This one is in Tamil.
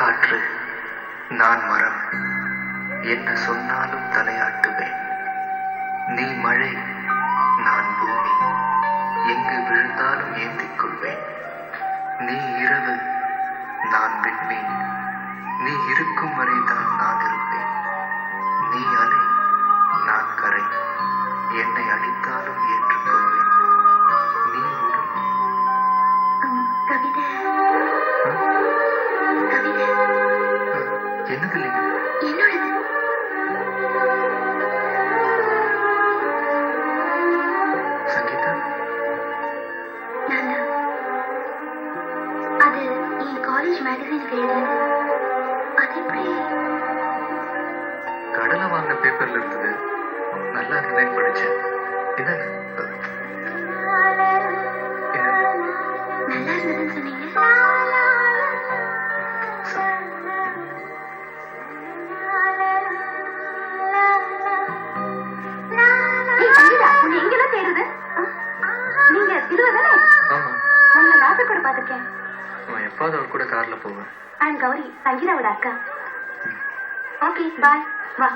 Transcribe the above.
காற்று, நான் மரம், என்ன சொன்னாலும் தலையாட்டுவேன். நீ மழை, நான் பூமி, எங்கு விழுந்தாலும் ஏந்திக் கொள்வேன். நீ இரவு, நான் விண்மீன், நீ இருக்கும் வரைதான் நான் இருப்பேன். நீ அலை, நான் கரை, என்னை அடித்தாலும் ஏற்றுக்கொள்வேன். நீ உடல். கவிதை கவிதை என்னது இல்லைங்க? என்னோடது. சங்கீதா, நான் அது என் காலேஜ் மேகசினுக்கு எழுதுனது. அது எப்படி? கடலை வாங்கின பேப்பர்ல இருந்தது. நல்லா ரிலைட் படிச்சேன். இதாங்க. நல்லா இருந்ததுன்னு சொன்னீங்க. சரி. உன்னை எங்கெல்லாம் தேடுது? நீங்க இதுவதானே? ஆமா, உங்களை லாப கூட பாத்திருக்கேன். நான் எப்பாவது அவர் கூட கார்ல போவேன். ஐ எம் கௌரி, சங்கீதாவோட அக்கா. Okay bye. வா.